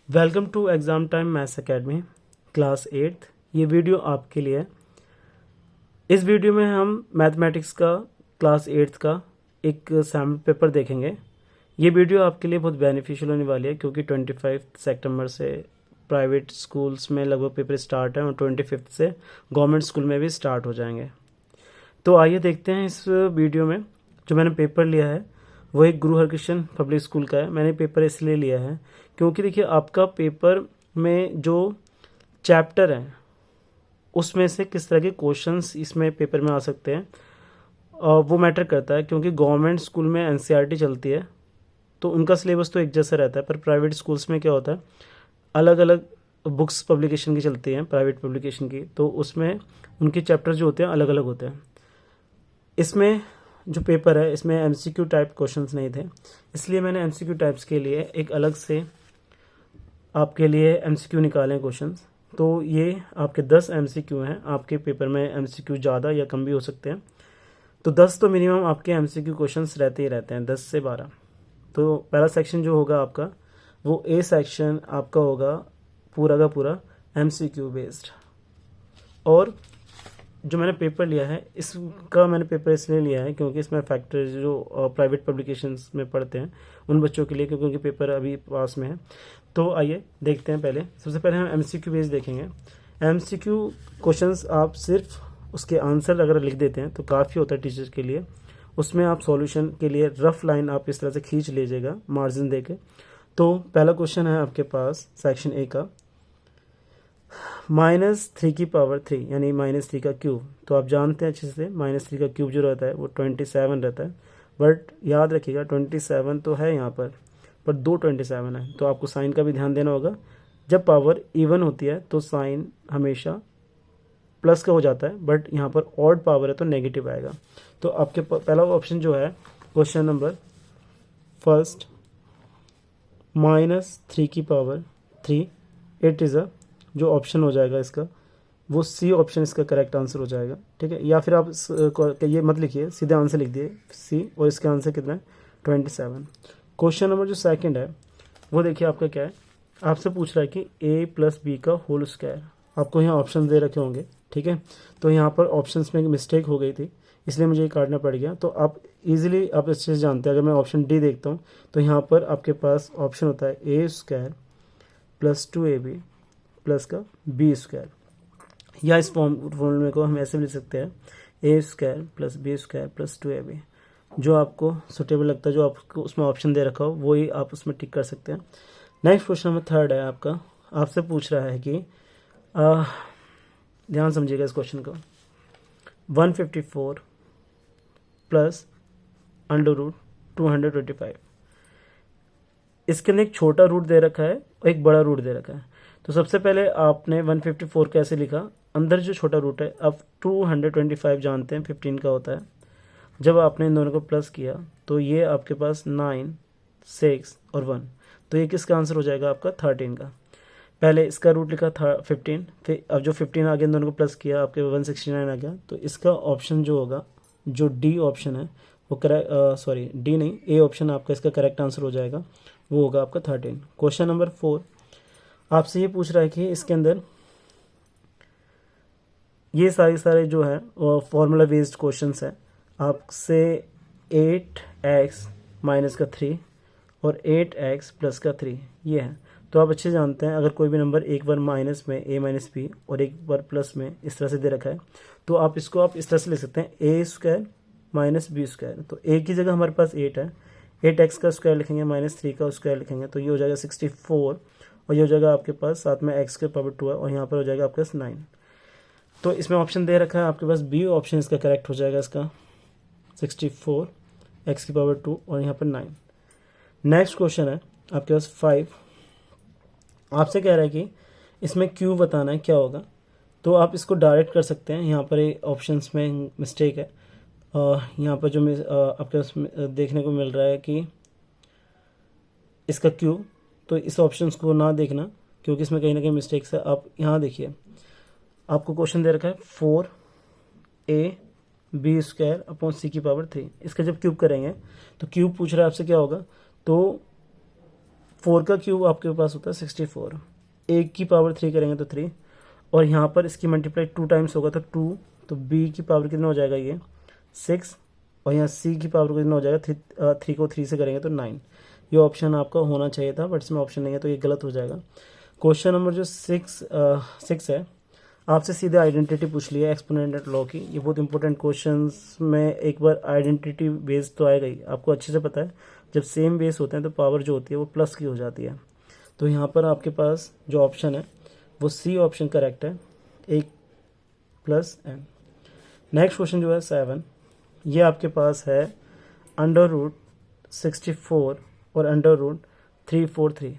Welcome to exam time maths academy class 8th। ये video आपके लिए है। इस वीडियो में हम मैथमेटिक्स का क्लास 8th का एक सैम्पल पेपर देखेंगे। ये वीडियो आपके लिए बहुत बेनिफिशियल होने वाली है क्योंकि 25 सितंबर से प्राइवेट स्कूल्स में लगभग पेपर स्टार्ट है और 25 से गवर्नमेंट स्कूल में भी स्टार्ट हो जाएंगे। तो आइए देखते हैं इस वीडियो में। जो मैंने पेपर लिया है वो एक गुरु हरकृष्ण पब्लिक स्कूल का है। मैंने पेपर इसलिए लिया है क्योंकि देखिए आपका पेपर में जो चैप्टर है उसमें से किस तरह के क्वेश्चंस इसमें पेपर में आ सकते हैं वो मैटर करता है। क्योंकि गवर्नमेंट स्कूल में एनसीईआरटी चलती है तो उनका सिलेबस तो एक जैसा रहता है, पर प्राइवेट स्कूल्स में क्या होता है अलग अलग बुक्स पब्लिकेशन की चलती हैं, प्राइवेट पब्लिकेशन की, तो उसमें उनके चैप्टर जो होते हैं अलग अलग होते हैं। इसमें जो पेपर है इसमें एमसीक्यू टाइप क्वेश्चंस नहीं थे, इसलिए मैंने एमसीक्यू टाइप्स के लिए एक अलग से आपके लिए एमसीक्यू निकाले क्वेश्चंस। तो ये आपके 10 एमसीक्यू हैं। आपके पेपर में एमसीक्यू ज़्यादा या कम भी हो सकते हैं, तो 10 तो मिनिमम आपके एमसीक्यू क्वेश्चंस रहते ही रहते हैं, 10 से 12। तो पहला सेक्शन जो होगा आपका वो ए सेक्शन आपका होगा पूरा का पूरा एमसीक्यू बेस्ड। और जो मैंने पेपर लिया है इसका मैंने पेपर इसलिए लिया है क्योंकि इसमें फैक्टर जो प्राइवेट पब्लिकेशंस में पढ़ते हैं उन बच्चों के लिए, क्योंकि उनके पेपर अभी पास में है। तो आइए देखते हैं। पहले सबसे पहले हम एमसीक्यू बेस देखेंगे। एमसीक्यू क्वेश्चंस आप सिर्फ उसके आंसर अगर लिख देते हैं तो काफ़ी होता है टीचर के लिए। उसमें आप सॉल्यूशन के लिए रफ लाइन आप इस तरह से खींच लीजिएगा मार्जिन देके। तो पहला क्वेश्चन है आपके पास सेक्शन ए का, -3 की पावर 3 यानी -3 का क्यूब। तो आप जानते हैं अच्छे से -3 का क्यूब जो रहता है वो 27 रहता है। बट याद रखिएगा 27 तो है यहाँ पर 2 27 है, तो आपको साइन का भी ध्यान देना होगा। जब पावर इवन होती है तो साइन हमेशा प्लस का हो जाता है, बट यहाँ पर ऑड पावर है तो नेगेटिव आएगा। तो आपके पहला ऑप्शन जो है क्वेश्चन नंबर फर्स्ट -3 की पावर 3 इट इज़ अ, जो ऑप्शन हो जाएगा इसका वो सी ऑप्शन इसका करेक्ट आंसर हो जाएगा। ठीक है, या फिर आप ये मत लिखिए, सीधे आंसर लिख दिए सी, और इसका आंसर कितना है 27। क्वेश्चन नंबर जो सेकंड है वो देखिए आपका क्या है। आपसे पूछ रहा है कि a+b का होल स्क्वायर। आपको यहाँ ऑप्शन दे रखे होंगे, ठीक है। तो यहाँ पर ऑप्शंस में एक मिस्टेक हो गई थी इसलिए मुझे ये काटना पड़ गया। तो आप इजीली आप अच्छे से जानते हैं, अगर मैं ऑप्शन डी देखता हूँ तो यहाँ पर आपके पास ऑप्शन होता है a² + 2ab प्लस का b², या इस फॉर्मूले को हम ऐसे भी लिख सकते हैं a² + b² + 2ab। जो आपको सुटेबल लगता है, जो आपको उसमें ऑप्शन दे रखा हो वही आप उसमें टिक कर सकते हैं। नेक्स्ट क्वेश्चन नंबर थर्ड है आपका। आपसे पूछ रहा है कि ध्यान समझिएगा इस क्वेश्चन को, 154 + √225। इसके अंदर एक छोटा रूट दे रखा है और एक बड़ा रूट दे रखा है। तो सबसे पहले आपने 154 कैसे लिखा, अंदर जो छोटा रूट है, अब 225 जानते हैं 15 का होता है। जब आपने इन दोनों को प्लस किया तो ये आपके पास 9, 6 और 1, तो ये किसका आंसर हो जाएगा आपका 13 का। पहले इसका रूट लिखा था 15, फिर अब जो 15 आ गया इन दोनों को प्लस किया आपके 169 आ गया। तो इसका ऑप्शन जो होगा, जो डी ऑप्शन है वो करेक्ट, सॉरी डी नहीं, ए ऑप्शन आपका इसका करेक्ट आंसर हो जाएगा, वो होगा आपका 13। क्वेश्चन नंबर 4 आपसे ये पूछ रहा है कि इसके अंदर ये सारे जो है फॉर्मूला बेस्ड क्वेश्चंस है। आपसे 8x - 3 और 8x + 3 ये है। तो आप अच्छे जानते हैं अगर कोई भी नंबर एक बार माइनस में a - b और एक बार प्लस में इस तरह से दे रखा है तो आप इसको आप इस तरह से लिख सकते हैं a² - b²। तो a की जगह हमारे पास 8 है, 8x का स्क्वायर लिखेंगे -3 का स्क्वायर लिखेंगे तो ये हो जाएगा 64, और ये हो जाएगा आपके पास साथ में x के पावर 2 है, और यहाँ पर हो जाएगा आपके पास 9। तो इसमें ऑप्शन दे रखा है आपके पास बी ऑप्शन इसका करेक्ट हो जाएगा, इसका 64 x की पावर 2 और यहाँ पर 9। नेक्स्ट क्वेश्चन है आपके पास 5। आपसे कह रहा है कि इसमें क्यू बताना है क्या होगा। तो आप इसको डायरेक्ट कर सकते हैं, यहाँ पर ऑप्शंस में मिस्टेक है। यहाँ पर जो आपके पास देखने को मिल रहा है कि इसका क्यू, तो इस ऑप्शंस को ना देखना क्योंकि इसमें कहीं ना कहीं मिस्टेक्स है। आप यहाँ देखिए, आपको क्वेश्चन दे रखा है 4ab² / c की पावर 3। इसका जब क्यूब करेंगे तो क्यूब पूछ रहा है आपसे क्या होगा, तो 4 का क्यूब आपके पास होता है 64, 1 की पावर 3 करेंगे तो 3, और यहाँ पर इसकी मल्टीप्लाई 2 टाइम्स होगा तो 2, तो b की पावर कितना हो जाएगा ये 6, और यहाँ c की पावर कितना हो जाएगा 3 को 3 से करेंगे तो 9। ये ऑप्शन आपका होना चाहिए था, बट इसमें ऑप्शन नहीं है तो ये गलत हो जाएगा। क्वेश्चन नंबर जो 6 है, आपसे सीधे आइडेंटिटी पूछ लिया एक्सपोनेंट लॉ की। ये बहुत इंपॉर्टेंट क्वेश्चंस में एक बार आइडेंटिटी बेस तो आएगा ही, आपको अच्छे से पता है जब सेम बेस होते हैं तो पावर जो होती है वो प्लस की हो जाती है। तो यहाँ पर आपके पास जो ऑप्शन है वो सी ऑप्शन करेक्ट है, 1 + n। नेक्स्ट क्वेश्चन जो है 7, ये आपके पास है √64 और √343।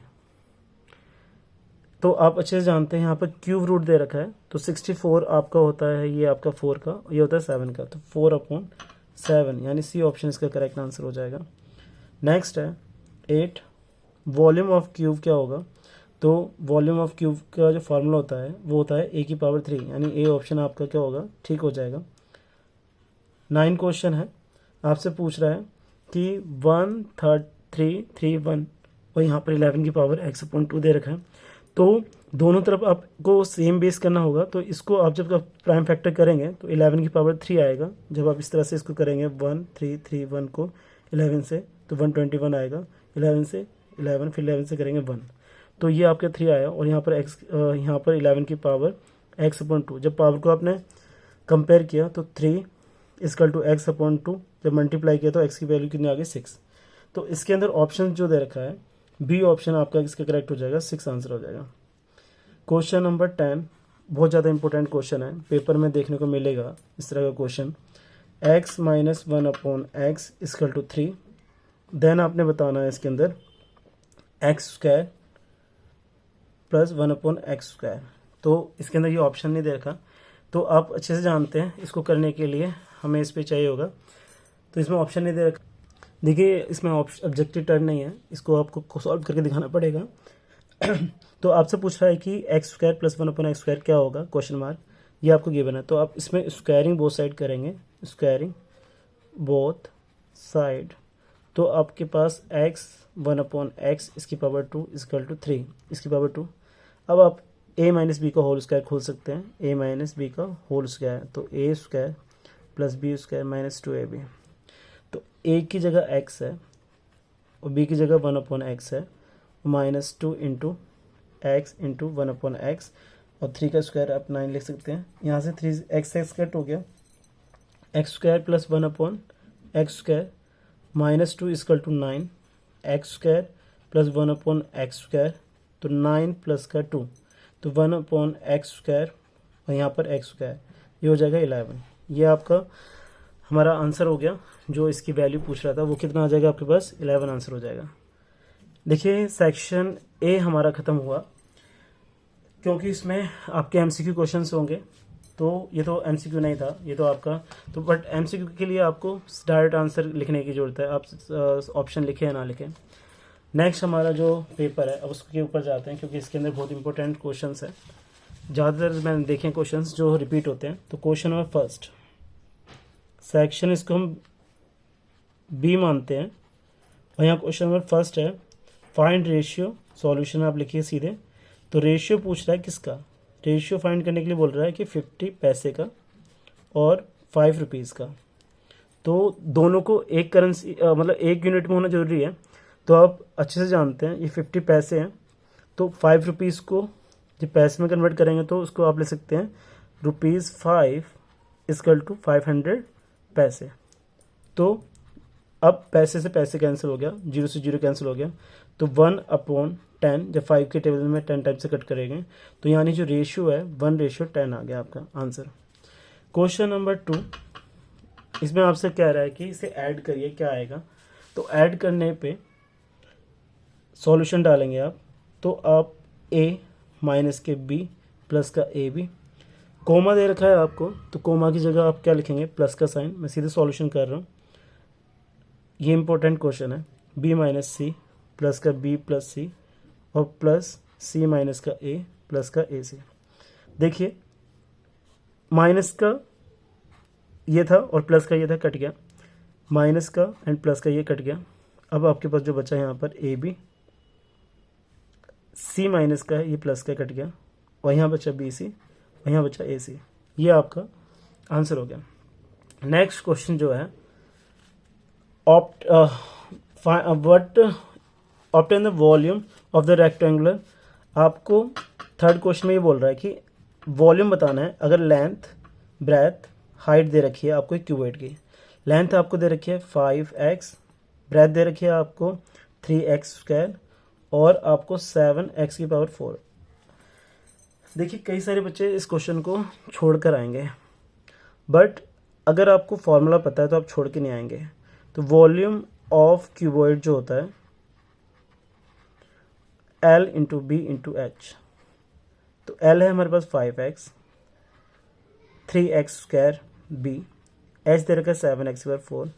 तो आप अच्छे से जानते हैं यहाँ पर क्यूब रूट दे रखा है, तो 64 आपका होता है ये आपका 4 का, ये होता है 7 का, तो 4/7 यानी सी ऑप्शन इसका करेक्ट आंसर हो जाएगा। नेक्स्ट है 8, वॉल्यूम ऑफ क्यूब क्या होगा? तो वॉल्यूम ऑफ क्यूब का जो फार्मूला होता है वो होता है a⁴, यानी ए ऑप्शन आपका क्या होगा, ठीक हो जाएगा। 9 क्वेश्चन है, आपसे पूछ रहा है कि 1/331 और यहाँ पर 11 की पावर x/2 दे रखा है, तो दोनों तरफ आपको सेम बेस करना होगा। तो इसको आप जब प्राइम फैक्टर करेंगे तो 11 की पावर 3 आएगा। जब आप इस तरह से इसको करेंगे 1/331 को 11 से तो 121 आएगा, 11 से 11 फिर 11 से करेंगे 1, तो ये आपका 3 आया। और यहाँ पर 11 की पावर x/2, जब पावर को आपने कंपेयर किया तो 3 = x/2, जब मल्टीप्लाई किया तो x की वैल्यू कितनी आ गई 6। तो इसके अंदर ऑप्शन जो दे रखा है बी ऑप्शन आपका इसका करेक्ट हो जाएगा, 6 आंसर हो जाएगा। क्वेश्चन नंबर 10 बहुत ज़्यादा इंपॉर्टेंट क्वेश्चन है, पेपर में देखने को मिलेगा इस तरह का क्वेश्चन। x - 1/x = 3, देन आपने बताना है इसके अंदर x² + 1/x²। तो इसके अंदर ये ऑप्शन नहीं दे रखा, तो आप अच्छे से जानते हैं इसको करने के लिए हमें इस पर चाहिए होगा, तो इसमें ऑप्शन नहीं दे रखा। देखिए इसमें ऑब्जेक्टिव टर्म नहीं है, इसको आपको सॉल्व करके दिखाना पड़ेगा। तो आपसे पूछ रहा है कि x² + 1/x² क्या होगा, क्वेश्चन मार्क, ये आपको गिवन है। तो आप इसमें स्क्वायरिंग बोथ साइड करेंगे, स्क्वायरिंग बोथ साइड, तो आपके पास x/1/x इसकी पावर 2 = 3 इसकी पावर 2। अब आप a - b का होल स्क्वायर खोल सकते हैं, a - b का होल स्क्वायर, तो a² + b² - 2ab। तो a की जगह x है और b की जगह 1/x है, -2 × x × 1/x, और 3 का स्क्वायर आप 9 लिख सकते हैं। यहाँ से 3x कट हो गया, x² + 1/x² -2 = 9, x² + 1/x², तो 9 + 2, तो 1/x² और यहाँ पर x², ये हो जाएगा 11। ये आपका हमारा आंसर हो गया, जो इसकी वैल्यू पूछ रहा था वो कितना आ जाएगा आपके पास, 11 आंसर हो जाएगा। देखिए सेक्शन ए हमारा ख़त्म हुआ, क्योंकि इसमें आपके एमसीक्यू क्वेश्चंस होंगे, तो ये तो एमसीक्यू नहीं था, ये तो आपका तो, बट एमसीक्यू के लिए आपको डायरेक्ट आंसर लिखने की ज़रूरत है, आप ऑप्शन लिखें या ना लिखें। नेक्स्ट हमारा जो पेपर है अब उसके ऊपर जाते हैं, क्योंकि इसके अंदर बहुत इंपॉर्टेंट क्वेश्चंस है, ज़्यादातर मैंने देखे क्वेश्चंस जो रिपीट होते हैं। तो क्वेश्चन नंबर फर्स्ट सेक्शन, इसको हम बी मानते हैं, और यहाँ क्वेश्चन नंबर फर्स्ट है फाइंड रेशियो, सॉल्यूशन आप लिखिए सीधे। तो रेशियो पूछ रहा है किसका, रेशियो फाइंड करने के लिए बोल रहा है कि 50 पैसे का और 5 रुपीज़ का। तो दोनों को एक करेंसी मतलब एक यूनिट में होना जरूरी है, तो आप अच्छे से जानते हैं ये 50 पैसे हैं, तो 5 रुपीज़ को जब पैसे में कन्वर्ट करेंगे तो उसको आप ले सकते हैं ₹5 = 500 पैसे। तो अब पैसे से पैसे कैंसिल हो गया, 0 से 0 कैंसिल हो गया, तो 1/10, जब 5 के टेबल में 10 टाइप से कट करेंगे तो यानी जो रेशियो है 1:10 आ गया आपका आंसर। क्वेश्चन नंबर 2, इसमें आपसे कह रहा है कि इसे ऐड करिए, क्या आएगा। तो ऐड करने पे सॉल्यूशन डालेंगे आप, तो आप a माइनस के b प्लस का a b, कोमा दे रखा है आपको, तो कोमा की जगह आप क्या लिखेंगे, प्लस का साइन। मैं सीधे सॉल्यूशन कर रहा हूँ, ये इंपॉर्टेंट क्वेश्चन है। b माइनस सी प्लस का b प्लस सी और प्लस c माइनस का a प्लस का a सी। देखिए माइनस का ये था और प्लस का ये था, कट गया, माइनस का एंड प्लस का ये कट गया। अब आपके पास जो बचा है यहाँ पर a b सी माइनस का है, ये प्लस का कट गया, और यहाँ बचा बी सी, और यहाँ बचा ए सी। ये आपका आंसर हो गया। नेक्स्ट क्वेश्चन जो है what obtain the volume of the rectangular. आपको थर्ड क्वेश्चन में ये बोल रहा है कि वॉल्यूम बताना है। अगर लेंथ, ब्रेथ, हाइट दे रखी है आपको एक क्यूबॉइड की, लेंथ आपको दे रखी है 5x, ब्रेथ दे रखी है आपको 3x², और आपको 7x⁴। देखिए कई सारे बच्चे इस क्वेश्चन को छोड़कर आएंगे, बट अगर आपको फॉर्मूला पता है तो आप छोड़ के नहीं आएंगे। तो वॉल्यूम ऑफ क्यूबॉइड जो होता है L into B into H. तो L है हमारे पास 5x, 3x² b, h दे रखा है 7x⁴।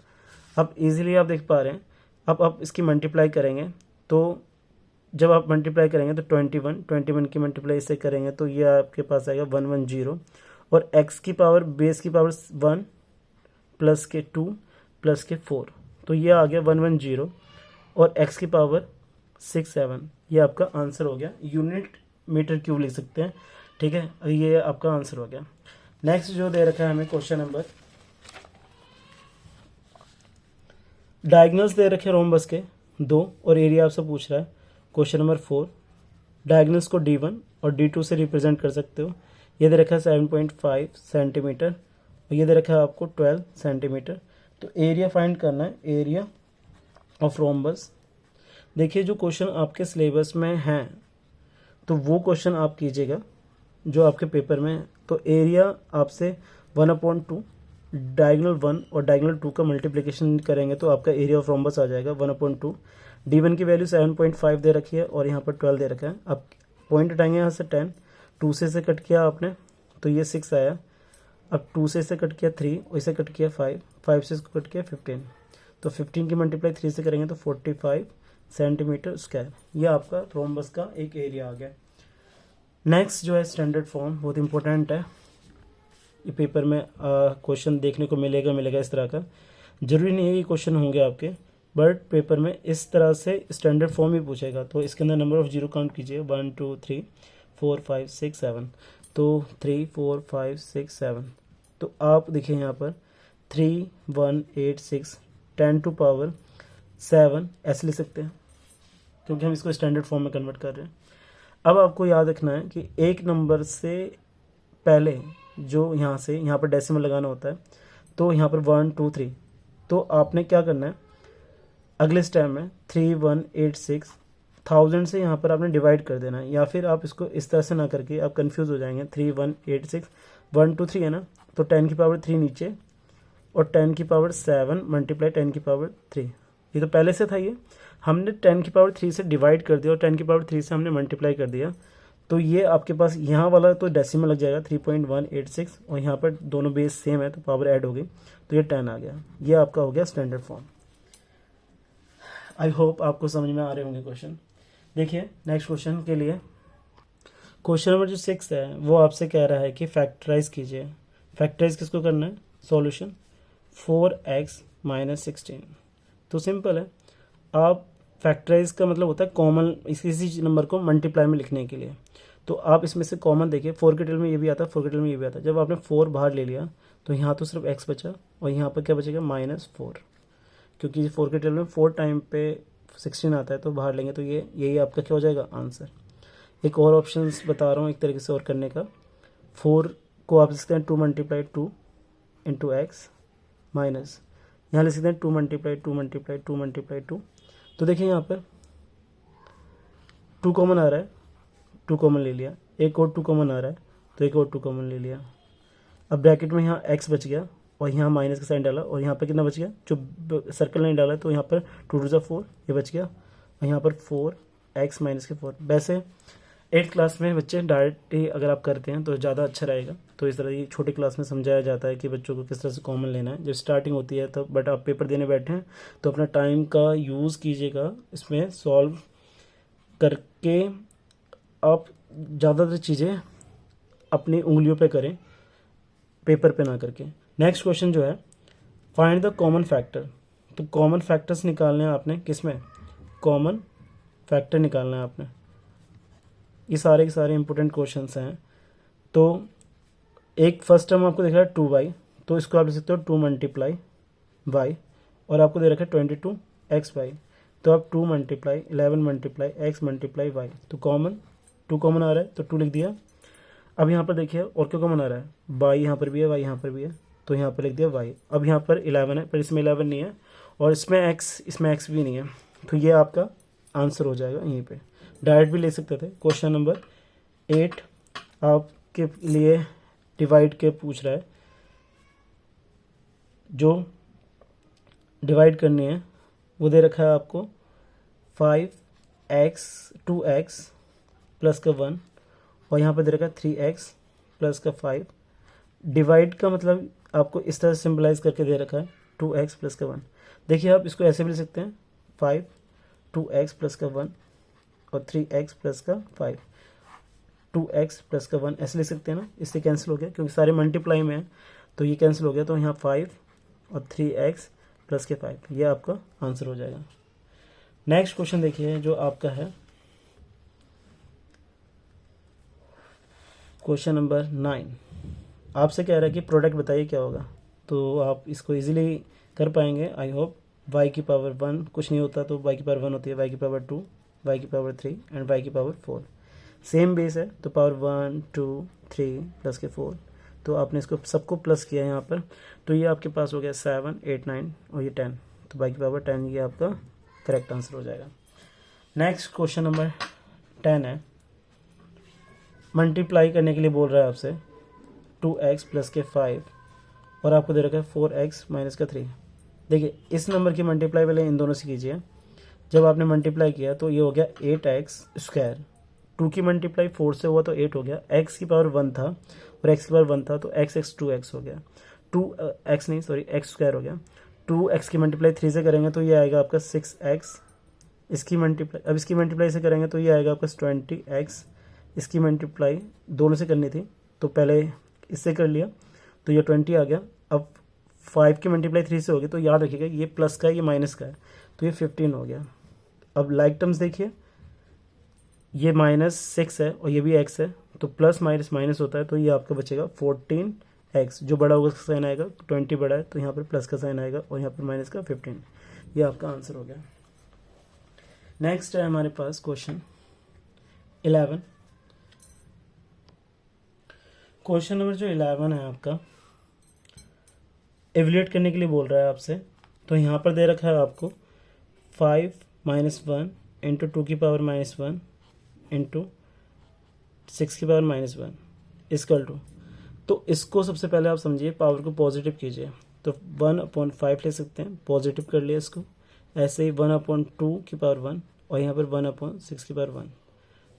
अब इजीली आप देख पा रहे हैं। अब आप इसकी मल्टीप्लाई करेंगे, तो जब आप मल्टीप्लाई करेंगे तो 21 की मल्टीप्लाई इससे करेंगे तो ये आपके पास आएगा 110, और x की पावर बेस की पावर 1 प्लस के 2 प्लस के 4, तो ये आ गया 110, और x की पावर 67। ये आपका आंसर हो गया। यूनिट मीटर क्यूब लिख सकते हैं, ठीक है। ये आपका आंसर हो गया। नेक्स्ट जो दे रखा है हमें क्वेश्चन नंबर, डायगोनल्स दे रखे रोम्बस के 2, और एरिया आपसे पूछ रहा है। क्वेश्चन नंबर 4, डायगोनल्स को D1 और D2 से रिप्रेजेंट कर सकते हो। ये दे रखा है 7.5 सेंटीमीटर, और ये दे रखा है आपको 12 सेंटीमीटर। तो एरिया फाइंड करना है, एरिया ऑफ रोम्बस। देखिए जो क्वेश्चन आपके सिलेबस में हैं तो वो क्वेश्चन आप कीजिएगा जो आपके पेपर में है। तो एरिया आपसे 1/2 डायगोनल 1 और डायगोनल 2 का मल्टीप्लिकेशन करेंगे तो आपका एरिया ऑफ रोम्बस आ जाएगा 1/2। D1 की वैल्यू 7.5 दे रखी है और यहाँ पर 12 दे रखा है। आप पॉइंट हटाएंगे यहाँ से 10, 2 से कट किया आपने तो ये 6 आया। अब 2 से कट किया 3, और इसे कट किया 5, 5 से इसको कट किया 15, तो 15 की मल्टीप्लाई 3 से करेंगे तो 45 सेंटीमीटर स्क्वायर। ये आपका रोम्बस का एक एरिया आ गया। नेक्स्ट जो है स्टैंडर्ड फॉर्म, बहुत इंपॉर्टेंट है। ये पेपर में क्वेश्चन देखने को मिलेगा इस तरह का। जरूरी नहीं है कि क्वेश्चन होंगे आपके, बट पेपर में इस तरह से स्टैंडर्ड फॉर्म ही पूछेगा। तो इसके अंदर नंबर ऑफ जीरो काउंट कीजिए, 1 2 3 4 5 6 7, तो 3 4 5 6 7। तो आप देखिए यहाँ पर 3 1 8 6 10 टू पावर 7 ऐसे लिख सकते हैं, क्योंकि हम इसको स्टैंडर्ड फॉर्म में कन्वर्ट कर रहे हैं। अब आपको याद रखना है कि एक नंबर से पहले जो यहाँ पर डेसिमल लगाना होता है, तो यहाँ पर 1 2 3, तो आपने क्या करना है अगले स्टेप में 3186 1000 से यहाँ पर आपने डिवाइड कर देना है, या फिर आप इसको इस तरह से ना करके आप कंफ्यूज हो जाएंगे। 3186 1 2 3 है ना, तो 10 की पावर 3 नीचे और 10 की पावर 7 मल्टीप्लाई 10 की पावर 3। ये तो पहले से था, ये हमने 10 की पावर 3 से डिवाइड कर दिया और 10 की पावर 3 से हमने मल्टीप्लाई कर दिया। तो ये आपके पास यहाँ वाला तो डेसिमल लग जाएगा 3.186, और यहाँ पर दोनों बेस सेम है तो पावर ऐड हो गई, तो ये 10 आ गया। ये आपका हो गया स्टैंडर्ड फॉर्म। आई होप आपको समझ में आ रहे होंगे क्वेश्चन। देखिए नेक्स्ट क्वेश्चन के लिए, क्वेश्चन नंबर जो 6 है वो आपसे कह रहा है कि फैक्टराइज कीजिए। फैक्टराइज किसको करना है? Solution 4x - 16। तो सिंपल है, आप फैक्टराइज का मतलब होता है कॉमन, किसी नंबर को मल्टीप्लाई में लिखने के लिए। तो आप इसमें से कॉमन देखिए, 4 के टेल में ये भी आता है, 4 के टेल में ये भी आता है। जब आपने 4 बाहर ले लिया तो यहाँ तो सिर्फ x बचा, और यहाँ पर क्या बचेगा -4, क्योंकि 4 के टेल में 4 टाइम पे 16 आता है, तो बाहर लेंगे तो ये यही आपका क्या हो जाएगा आंसर। एक और ऑप्शन बता रहा हूँ एक तरीके से और करने का। 4 को आप लिख सकते हैं 2 × 2 × x माइनस, यहाँ लिख सकते हैं 2 × 2 × 2। तो देखिए यहाँ पर 2 कॉमन आ रहा है, 2 कॉमन ले लिया, एक और 2 कॉमन आ रहा है तो एक और 2 कॉमन ले लिया। अब ब्रैकेट में यहाँ x बच गया और यहाँ माइनस का साइन डाला, और यहाँ पर कितना बच गया, जो सर्कल नहीं डाला है तो यहाँ पर 2 × 4 ये बच गया, और यहाँ पर 4x - 4। वैसे 8th क्लास में बच्चे डायरेक्ट ही अगर आप करते हैं तो ज़्यादा अच्छा रहेगा। तो इस तरह की छोटी क्लास में समझाया जाता है कि बच्चों को किस तरह से कॉमन लेना है जब स्टार्टिंग होती है। तो बट आप पेपर देने बैठे हैं तो अपना टाइम का यूज़ कीजिएगा, इसमें सॉल्व करके आप ज़्यादातर चीज़ें अपनी उंगलियों पे करें, पेपर पे ना करके। नेक्स्ट क्वेश्चन जो है, फाइंड द कॉमन फैक्टर। तो कॉमन फैक्टर्स निकालने हैं आपने, किसमें? कॉमन फैक्टर निकालना है आपने। ये सारे के सारे इंपॉर्टेंट क्वेश्चंस हैं। तो एक फर्स्ट टर्म आपको दिख रहा है 2y, तो इसको आप लिख सकते हो 2 मल्टीप्लाई y, और आपको दे रखा है 22xy, तो आप 2 multiply 11 multiply x multiply y, तो टू कॉमन आ रहा है तो 2 लिख दिया। अब यहाँ पर देखिए और क्या कॉमन आ रहा है, y यहाँ पर भी है, y यहाँ पर भी है, तो यहाँ पर लिख दिया y। अब यहाँ पर 11 है पर इसमें 11 नहीं है, और इसमें x भी नहीं है, तो ये आपका आंसर हो जाएगा। यहीं पे डायरेक्ट भी ले सकते थे। क्वेश्चन नंबर 8 आपके लिए डिवाइड के पूछ रहा है, जो डिवाइड करनी है वो दे रखा है आपको 2x प्लस का 1, और यहाँ पर दे रखा है 3x प्लस का 5। डिवाइड का मतलब आपको इस तरह से सिंबलाइज करके दे रखा है 2x प्लस का 1। देखिए आप इसको ऐसे भी लिख सकते हैं 2x प्लस का 1 और 3x प्लस का 5, 2x प्लस का 1 ऐसे लिख सकते हैं ना। इससे कैंसिल हो गया क्योंकि सारे मल्टीप्लाई में है, तो ये कैंसिल हो गया, तो यहाँ 5 और 3x प्लस के 5, ये आपका आंसर हो जाएगा। नेक्स्ट क्वेश्चन देखिए जो आपका है क्वेश्चन नंबर 9। आपसे कह रहा है कि प्रोडक्ट बताइए क्या होगा, तो आप इसको इजीली कर पाएंगे आई होप। y की पावर 1 कुछ नहीं होता, तो y की पावर 1 होती है, y की पावर 2, y की पावर 3 एंड y की पावर 4। सेम बेस है तो पावर 1 2 3 प्लस के 4, तो आपने इसको सबको प्लस किया यहाँ पर, तो ये आपके पास हो गया 7 8 9 और ये 10, तो y की पावर 10 ये आपका करेक्ट आंसर हो जाएगा। नेक्स्ट क्वेश्चन नंबर 10 है, मल्टीप्लाई करने के लिए बोल रहा है आपसे 2x प्लस के 5, और आपको दे रखा है 4x माइनस का 3। देखिए इस नंबर की मल्टीप्लाई पहले इन दोनों से कीजिए। जब आपने मल्टीप्लाई किया तो ये हो गया 8x स्क्वायर, 2 की मल्टीप्लाई 4 से हुआ तो 8 हो गया, x की पावर 1 था और x की पावर 1 था, तो x 2x हो गया, x स्क्वायर हो गया। 2x की मल्टीप्लाई 3 से करेंगे तो ये आएगा आपका 6x, इसकी मल्टीप्लाई से करेंगे तो ये आएगा आपका 20x। इसकी मल्टीप्लाई दोनों से करनी थी तो पहले इससे कर लिया, तो ये 20 आ गया। अब 5 की मल्टीप्लाई 3 से होगी, तो याद रखिएगा ये प्लस का है ये माइनस का है, तो ये 15 हो गया। अब लाइक टर्म्स देखिए, ये -6 है और ये भी x है, तो प्लस माइनस माइनस होता है, तो ये आपका बचेगा 14x। जो बड़ा होगा उसका साइन आएगा, 20 बड़ा है तो यहाँ पर प्लस का साइन आएगा और यहाँ पर माइनस का 15, ये आपका आंसर हो गया। नेक्स्ट है हमारे पास क्वेश्चन 11। क्वेश्चन नंबर जो 11 है आपका एवल्यूएट करने के लिए बोल रहा है आपसे, तो यहाँ पर दे रखा है आपको 5 - 1 इंटू 2 की पावर -1 इंटू 6 की पावर -1 इक्वल टू, तो इसको सबसे पहले आप समझिए पावर को पॉजिटिव कीजिए, तो 1/5 ले सकते हैं, पॉजिटिव कर लिया इसको। ऐसे ही 1/2 की पावर 1 और यहाँ पर 1/6 की पावर 1,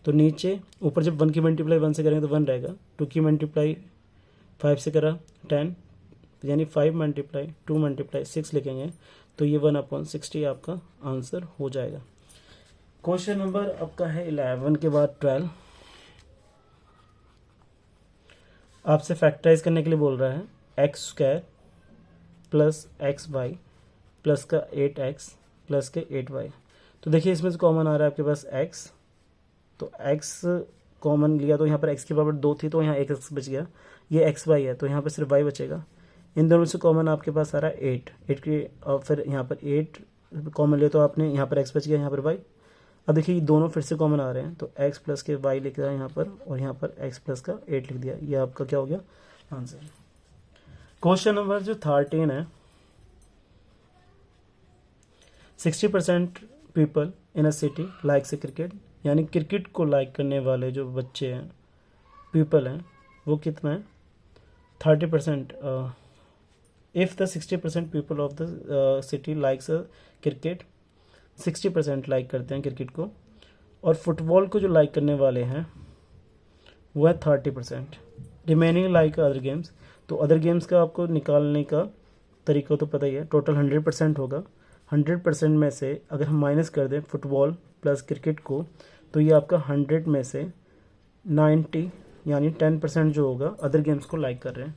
तो नीचे ऊपर जब 1 की मल्टीप्लाई 1 से करेंगे तो 1 रहेगा, 2 की मल्टीप्लाई 5 से करा 10, यानी 5 मल्टीप्लाई 2 मल्टीप्लाई 6 लिखेंगे तो ये 1/60 आपका आंसर हो जाएगा। क्वेश्चन नंबर आपका है 11 के बाद 12। आपसे फैक्टराइज करने के लिए बोल रहा है X square plus X Y plus का 8x प्लस के 8y। तो देखिए इसमें से कॉमन आ रहा है आपके पास x, तो x कॉमन लिया तो यहाँ पर x की पावर 2 थी तो यहाँ 1x बच गया, ये xy है तो यहाँ पर सिर्फ y बचेगा। इन दोनों से कॉमन आपके पास आ रहा है 8 की, और फिर यहाँ पर 8 कॉमन लिया तो आपने यहाँ पर x बच गया, यहाँ पर y। अब देखिए ये दोनों फिर से कॉमन आ रहे हैं, तो x प्लस के y लिख रहा है यहाँ पर, और यहाँ पर x प्लस का 8 लिख दिया, ये आपका क्या हो गया आंसर। क्वेश्चन नंबर जो 13 है, 60% people in a city likes A cricket, यानी क्रिकेट को लाइक करने वाले जो बच्चे हैं पीपल हैं वो कितना है 30%। If the 60% people of the city likes a cricket, 60% like करते हैं क्रिकेट को, और फुटबॉल को जो लाइक करने वाले हैं वो है 30%। रिमेनिंग लाइक अदर गेम्स, तो अदर गेम्स का आपको निकालने का तरीका तो पता ही है, टोटल 100% होगा। 100% में से अगर हम माइनस कर दें फुटबॉल प्लस क्रिकेट को, तो ये आपका 100 में से 90 यानी 10% जो होगा अदर गेम्स को लाइक कर रहे हैं।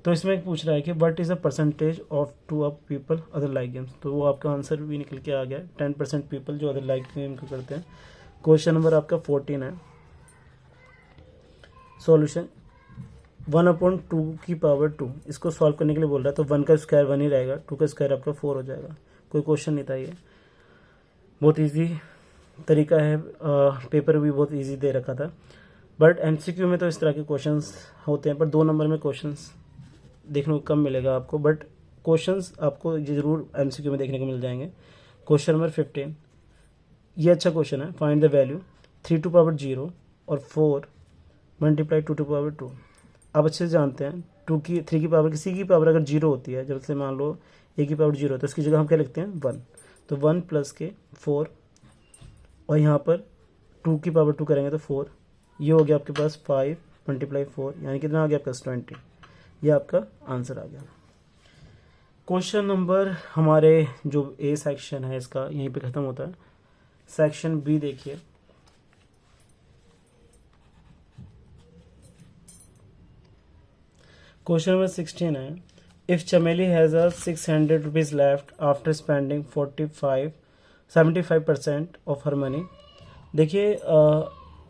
तो इसमें पूछ रहा है कि what is the percentage of two of people other like games, तो वो आपका आंसर भी निकल के आ गया, 10% पीपल जो अदर लाइक गेम को करते हैं। क्वेश्चन नंबर आपका 14 है, सॉल्यूशन 1/2 की पावर 2, इसको सॉल्व करने के लिए बोल रहा है, तो 1 का स्क्वायर 1 ही रहेगा, 2 का स्क्वायर आपका 4 हो जाएगा। कोई क्वेश्चन नहीं था ये, बहुत इजी तरीका है, पेपर भी बहुत इजी दे रखा था। बट एमसीक्यू में तो इस तरह के क्वेश्चंस होते हैं, पर 2 नंबर में क्वेश्चंस देखने को कम मिलेगा आपको, बट क्वेश्चंस आपको ज़रूर एमसीक्यू में देखने को मिल जाएंगे। क्वेश्चन नंबर 15, ये अच्छा क्वेश्चन है। Find the value 3 to power 0 और 4 मल्टीप्लाई 2 टू पावर 2। आप अच्छे से जानते हैं 3 की पावर, किसी की पावर अगर 0 होती है, जब से मान लो a की पावर 0 है, तो इसकी जगह हम क्या लिखते हैं 1, तो 1 प्लस के 4, और यहाँ पर 2 की पावर 2 करेंगे तो 4, ये हो गया आपके पास 5 मल्टीप्लाई 4, यानी कितना आ गया आपका 20। ये आपका आंसर आ गया। क्वेश्चन नंबर हमारे जो ए सेक्शन है इसका यहीं पे ख़त्म होता है। सेक्शन बी देखिए, क्वेश्चन नंबर 16 है, इफ चमेली has a 600 rupees left after spending 75% of her money. देखिए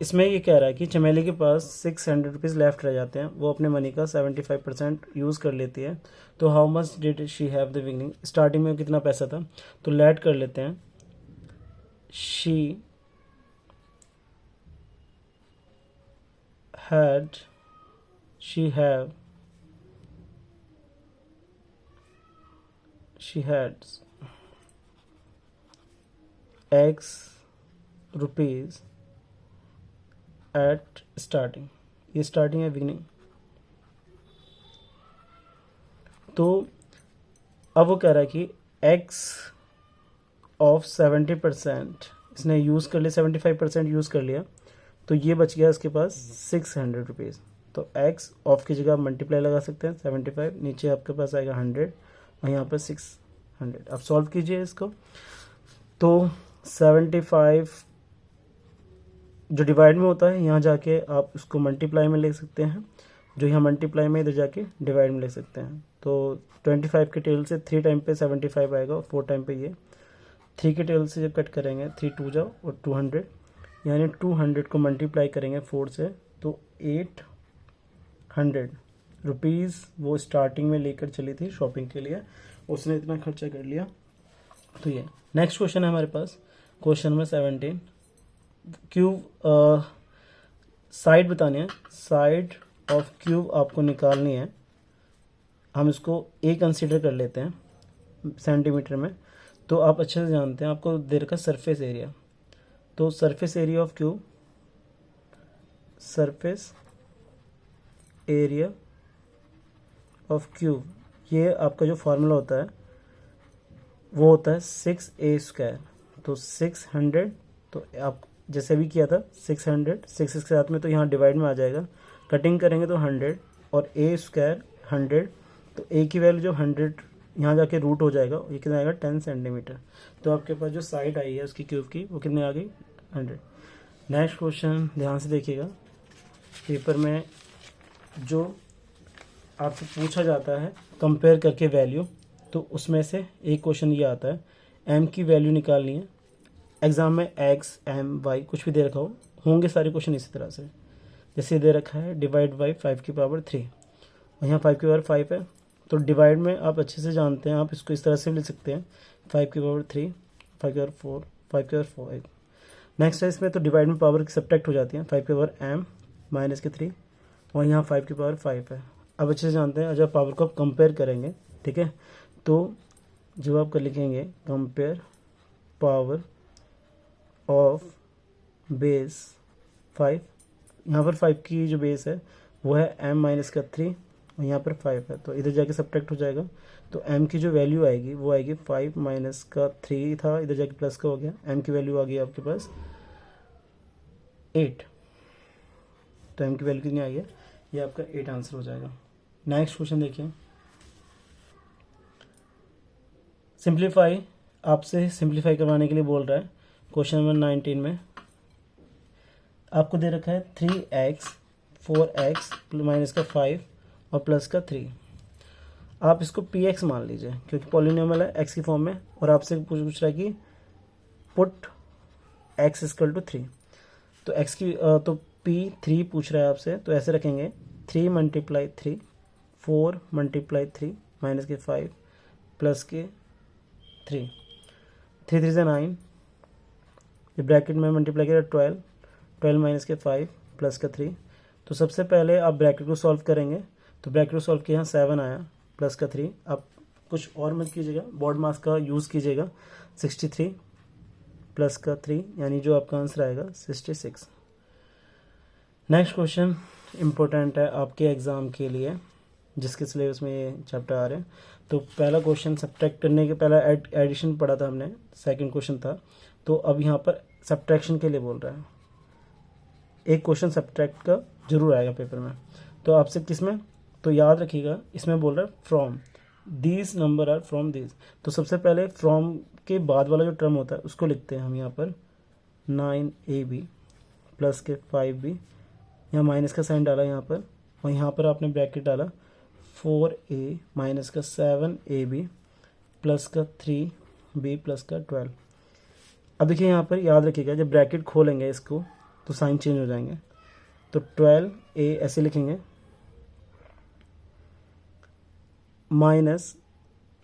इसमें ये कह रहा है कि चमेली के पास 600 रुपीज़ लेफ्ट रह जाते हैं, वो अपने मनी का 75% यूज़ कर लेती है, तो how much did she have the beginning, starting में कितना पैसा था, तो लेट कर लेते हैं, she have X rupees at starting, ये स्टार्टिंग है बिगनिंग। तो अब वो कह रहा है कि X ऑफ 70% इसने यूज़ कर लिया, 75% यूज़ कर लिया, तो ये बच गया इसके पास 600 रुपीज़। तो X ऑफ की जगह मल्टीप्लाई लगा सकते हैं 75, नीचे आपके पास आएगा 100 और यहाँ पर 600। आप सॉल्व कीजिए इसको, तो 75 जो डिवाइड में होता है यहाँ जाके आप उसको मल्टीप्लाई में ले सकते हैं, जो यहाँ मल्टीप्लाई में इधर जाके डिवाइड में ले सकते हैं। तो 25 के टेबल से 3 टाइम पे 75 आएगा और 4 टाइम पे ये 3 के टेबल से जब कट करेंगे 3 2 जाओ और 200, यानी 200 को मल्टीप्लाई करेंगे 4 से, तो 800 रुपीज़ वो स्टार्टिंग में लेकर चली थी शॉपिंग के लिए, उसने इतना खर्चा कर लिया। तो ये नेक्स्ट क्वेश्चन है हमारे पास, क्वेश्चन नंबर 17, क्यूब साइड बतानी है, साइड ऑफ क्यूब आपको निकालनी है। हम इसको ए कंसीडर कर लेते हैं सेंटीमीटर में, तो आप अच्छे से जानते हैं, आपको दे रखा सरफेस एरिया, तो surface area of cube, surface area of cube, ये आपका जो फार्मूला होता है वो होता है 6a²। तो 600, तो आप जैसे भी किया था 600 6 के साथ में, तो यहाँ डिवाइड में आ जाएगा, कटिंग करेंगे तो 100 और a² 100, तो a की वैल्यू जो 100 यहाँ जाके रूट हो जाएगा, ये कितना आएगा 10 सेंटीमीटर। तो आपके पास जो साइड आई है उसकी क्यूब की वो कितनी आ गई 100। नेक्स्ट क्वेश्चन ध्यान से देखिएगा, पेपर में जो आपसे पूछा जाता है कंपेयर करके वैल्यू, तो उसमें से एक क्वेश्चन ये आता है, m की वैल्यू निकालनी है। एग्जाम में x m y कुछ भी दे रखा हो, होंगे सारे क्वेश्चन इसी तरह से, जैसे दे रखा है डिवाइड बाई 5 की पावर 3 और यहाँ 5 की पावर 5 है, तो डिवाइड में आप अच्छे से जानते हैं, आप इसको इस तरह से लिख सकते हैं 5 की पावर 3, 5 की पावर 4, 5 की पावर 4। नेक्स्ट है इसमें तो डिवाइड में पावर सब्ट्रैक्ट हो जाती है, 5 की पावर m माइनस के 3 और यहाँ 5 की पावर 5 है। अब अच्छे से जानते हैं, जब पावर को आप कंपेयर करेंगे, ठीक है, तो जब आप लिखेंगे कंपेयर पावर ऑफ बेस 5, यहाँ पर 5 की जो बेस है वो है m माइनस का 3 और यहाँ पर 5 है, तो इधर जाके सब्ट्रैक्ट हो जाएगा, तो m की जो वैल्यू आएगी वो आएगी 5 माइनस का 3 था, इधर जाके प्लस का हो गया, m की वैल्यू आ गई आपके पास 8, तो m की वैल्यू कितनी आई है, ये आपका 8 आंसर हो जाएगा। नेक्स्ट क्वेश्चन देखिए, सिंप्लीफाई, आपसे सिंप्लीफाई करवाने के लिए बोल रहा है। क्वेश्चन नंबर 19 में आपको दे रखा है 3x 4x माइनस का 5 और प्लस का 3। आप इसको px मान लीजिए क्योंकि पॉलिनोमियल है x की फॉर्म में, और आपसे पूछ रहा है कि पुट x इक्वल टू 3, तो x की तो P3 पूछ रहा है आपसे, तो ऐसे रखेंगे 3 मल्टीप्लाई 3, 4 मल्टीप्लाई 3 माइनस के 5 प्लस के 3, 3 3 से 9, ये ब्रैकेट में मल्टीप्लाई किया 12, 12 माइनस के 5 प्लस का 3। तो सबसे पहले आप ब्रैकेट को सॉल्व करेंगे, तो ब्रैकेट को सॉल्व किया 7 आया प्लस का 3। आप कुछ और मत कीजिएगा, बोर्ड मास का यूज़ कीजिएगा। 63 प्लस का 3 यानी जो आपका आंसर आएगा 66। नेक्स्ट क्वेश्चन इम्पोर्टेंट है आपके एग्ज़ाम के लिए, जिसके सिलेबस में ये चैप्टर आ रहे हैं। तो पहला क्वेश्चन सब्ट्रैक्ट करने के पहला एडिशन पढ़ा था हमने, सेकंड क्वेश्चन था। तो अब यहाँ पर सब्ट्रैक्शन के लिए बोल रहा है। एक क्वेश्चन सब्ट्रैक्ट का जरूर आएगा पेपर में। तो आपसे किस में, तो याद रखिएगा इसमें बोल रहा है from these number are from these. तो सबसे पहले फ्रॉम के बाद वाला जो टर्म होता है उसको लिखते हैं हम यहाँ पर 9ab प्लस के 5b, यहाँ माइनस का साइन डाला यहाँ पर, और यहाँ पर आपने ब्रैकेट डाला 4a माइनस का 7ab प्लस का 3b प्लस का 12। अब देखिए यहाँ पर याद रखिएगा जब ब्रैकेट खोलेंगे इसको तो साइन चेंज हो जाएंगे। तो 12a ऐसे लिखेंगे माइनस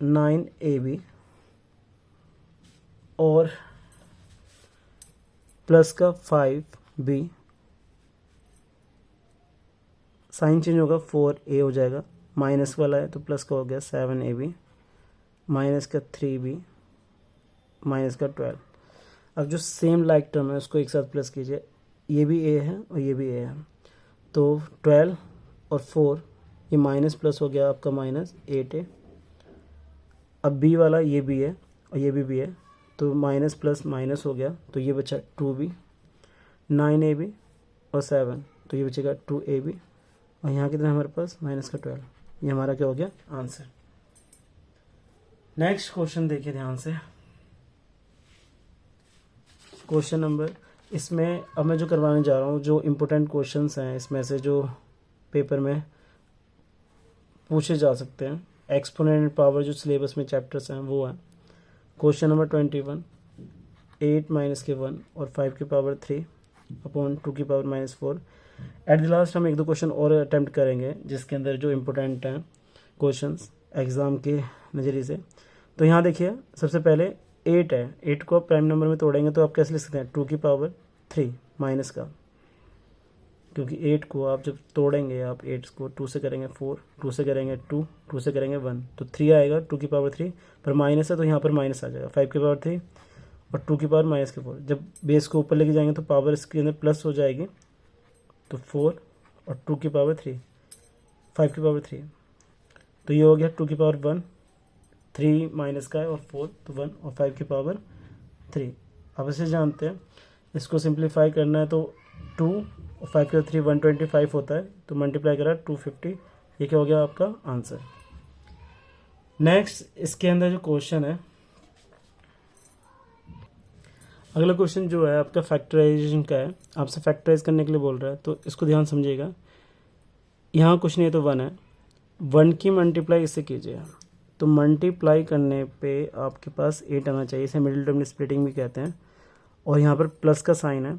9ab और प्लस का 5b, साइन चेंज होगा 4a हो जाएगा, माइनस वाला है तो प्लस का हो गया 7ab माइनस का 3b माइनस का 12। अब जो सेम लाइक टर्म है उसको एक साथ प्लस कीजिए, ये भी a है और ये भी a है। तो 12 और 4 ये माइनस प्लस हो गया आपका माइनस 8a। अब b वाला ये भी है और ये भी है, तो माइनस प्लस माइनस हो गया, तो ये बचा 2b, 9ab और 7, तो ये बचेगा 2ab और यहाँ कितना हमारे पास माइनस का 12। ये हमारा क्या हो गया आंसर। नेक्स्ट क्वेश्चन देखिए ध्यान से, क्वेश्चन नंबर, इसमें अब मैं जो करवाने जा रहा हूँ जो इम्पोर्टेंट क्वेश्चंस हैं इसमें से जो पेपर में पूछे जा सकते हैं, एक्सपोनेंट पावर जो सिलेबस में चैप्टर्स हैं वो हैं। क्वेश्चन नंबर 21, 8 माइनस के 1 और 5 की पावर 3 अपॉन 2 की power minus 4। At the last हम एक दो क्वेश्चन और अटैम्प्ट करेंगे जिसके अंदर जो इम्पोर्टेंट हैं क्वेश्चंस एग्ज़ाम के नज़रिए से। तो यहाँ देखिए सबसे पहले 8 है, 8 को आप प्राइम नंबर में तोड़ेंगे तो आप कैसे लिख सकते हैं 2 की पावर 3 माइनस का, क्योंकि 8 को आप जब तोड़ेंगे आप 8 को 2 से करेंगे 4, 2 से करेंगे 2, 2 से करेंगे 1, तो 3 आएगा 2 की पावर 3, पर माइनस है तो यहाँ पर माइनस आ जाएगा 5 की पावर 3 और 2 की पावर माइनस के 4। जब बेस को ऊपर लेके जाएंगे तो पावर इसके अंदर प्लस हो जाएगी, तो 4 और 2 की पावर 3, 5 की पावर 3, तो ये हो गया 2 की पावर 1, 3 माइनस का है और 4 तो 1 और 5 की पावर 3। अब इसे जानते हैं, इसको सिंप्लीफाई करना है तो 2 और 5 का 3 125 होता है, तो मल्टीप्लाई करा 250, ये क्या हो गया आपका आंसर। नेक्स्ट इसके अंदर जो क्वेश्चन है, अगला क्वेश्चन जो है आपका फैक्टराइजेशन का है, आपसे फैक्टराइज करने के लिए बोल रहा है, तो इसको ध्यान समझिएगा। यहाँ कुछ नहीं है तो 1 है, 1 की मल्टीप्लाई इससे कीजिए, तो मल्टीप्लाई करने पे आपके पास 8 आना चाहिए, इसे मिडिल टर्म स्प्लिटिंग भी कहते हैं। और यहाँ पर प्लस का साइन है,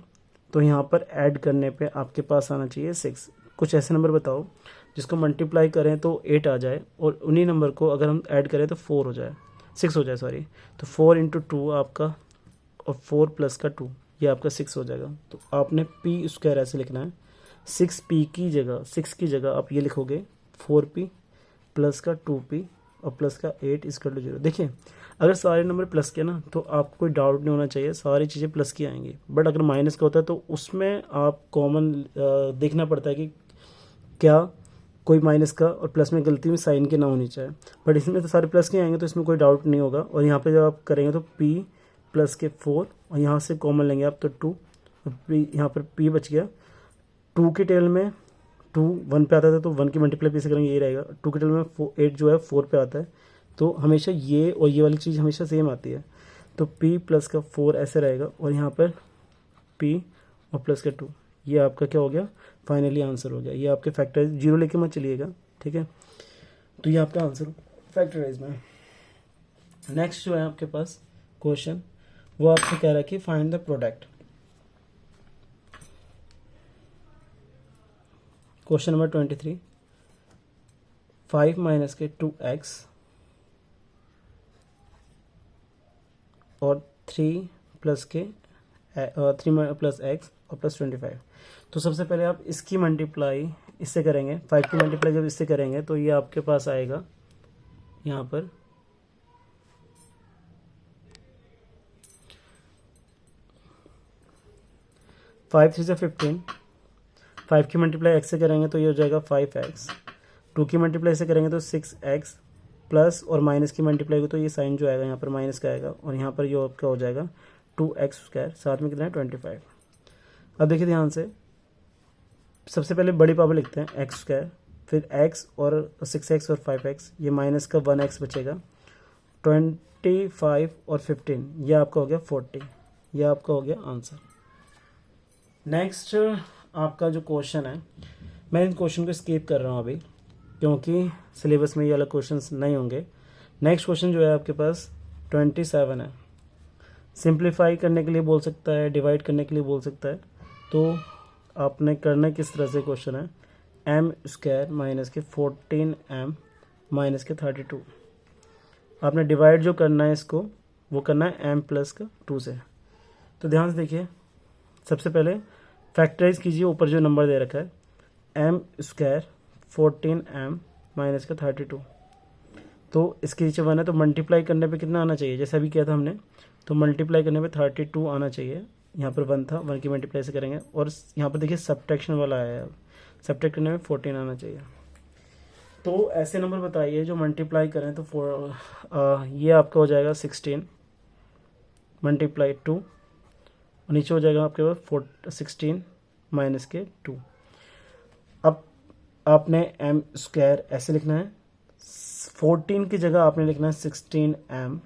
तो यहाँ पर ऐड करने पे आपके पास आना चाहिए 6। कुछ ऐसे नंबर बताओ जिसको मल्टीप्लाई करें तो 8 आ जाए और उन्हीं नंबर को अगर हम ऐड करें तो 4 हो जाए, 6 हो जाए सॉरी। तो 4 इंटू 2 आपका और 4 प्लस का 2 ये आपका 6 हो जाएगा। तो आपने पी स्क्वायर ऐसे लिखना है, 6p की जगह 6 की जगह आप ये लिखोगे 4p प्लस का 2p और प्लस का 8 इक्वल टू 0। देखिए अगर सारे नंबर प्लस के ना तो आपको कोई डाउट नहीं होना चाहिए, सारी चीज़ें प्लस की आएंगी। बट अगर माइनस का होता है तो उसमें आप कॉमन देखना पड़ता है कि क्या कोई माइनस का और प्लस में गलती में साइन की ना होनी चाहिए। बट इसमें तो सारे प्लस के आएंगे तो इसमें कोई डाउट नहीं होगा। और यहाँ पे जब आप करेंगे तो p प्लस के 4 और यहाँ से कॉमन लेंगे आप तो 2, यहाँ पर p बच गया। 2 की टेबल में 2 1 पे आता था तो 1 की मल्टीप्लाई पी से करेंगे यही रहेगा। 2 की टेबल में 8 जो है 4 पे आता है, तो हमेशा ये और ये वाली चीज़ हमेशा सेम आती है। तो p प्लस का 4 ऐसे रहेगा और यहाँ पर p और प्लस का 2, ये आपका क्या हो गया फाइनली आंसर हो गया। ये आपके फैक्टराइज जीरो लेके मत चलिएगा, ठीक है। तो ये आपका आंसर फैक्टराइज में। नेक्स्ट जो है आपके पास क्वेश्चन वो आपसे कह रहा है कि find the product. Question number 23, 5 minus के 2x और 3 प्लस के 3 प्लस x और प्लस 25। तो सबसे पहले आप इसकी मल्टीप्लाई इससे करेंगे, 5 की मल्टीप्लाई जब इससे करेंगे तो ये आपके पास आएगा यहाँ पर 5 3 से 15, 5 की मल्टीप्लाई x से करेंगे तो ये हो जाएगा 5x, 2 की मल्टीप्लाई से करेंगे तो 6x प्लस और माइनस की मल्टीप्लाई को तो ये साइन जो आएगा यहाँ पर माइनस का आएगा और यहाँ पर ये आपका हो जाएगा 2x², साथ में कितना है 25। अब देखिए ध्यान से, सबसे पहले बड़ी पावर लिखते हैं x², फिर x और 6x और 5x, ये माइनस का 1x बचेगा, 25 और 15, ये आपका हो गया 40, ये आपका हो गया आंसर। नेक्स्ट आपका जो क्वेश्चन है, मैं इन क्वेश्चन को स्किप कर रहा हूँ अभी क्योंकि सिलेबस में ये वाला क्वेश्चंस नहीं होंगे। नेक्स्ट क्वेश्चन जो है आपके पास 27 है। सिंप्लीफाई करने के लिए बोल सकता है, डिवाइड करने के लिए बोल सकता है, तो आपने करना किस तरह से क्वेश्चन है, m² माइनस के 14m माइनस के 32। आपने डिवाइड जो करना है इसको वो करना है m प्लस का 2 से। तो ध्यान से देखिए, सबसे पहले फैक्टराइज कीजिए ऊपर जो नंबर दे रखा है, m² 14m माइनस का 32। तो इसके नीचे 1 है तो मल्टीप्लाई करने पे कितना आना चाहिए, जैसे अभी किया था हमने, तो मल्टीप्लाई करने पे 32 आना चाहिए। यहाँ पर 1 था, 1 की मल्टीप्लाई से करेंगे और यहाँ पर देखिए सब्ट्रैक्शन वाला आया है, सब्ट्रैक्ट करने में 14 आना चाहिए। तो ऐसे नंबर बताइए जो मल्टीप्लाई करें तो ये आपका हो जाएगा 16 मल्टीप्लाई 2 और नीचे हो जाएगा आपके पास 16 माइनस के 2। अब आपने m² ऐसे लिखना है, 14 की जगह आपने लिखना है 16m,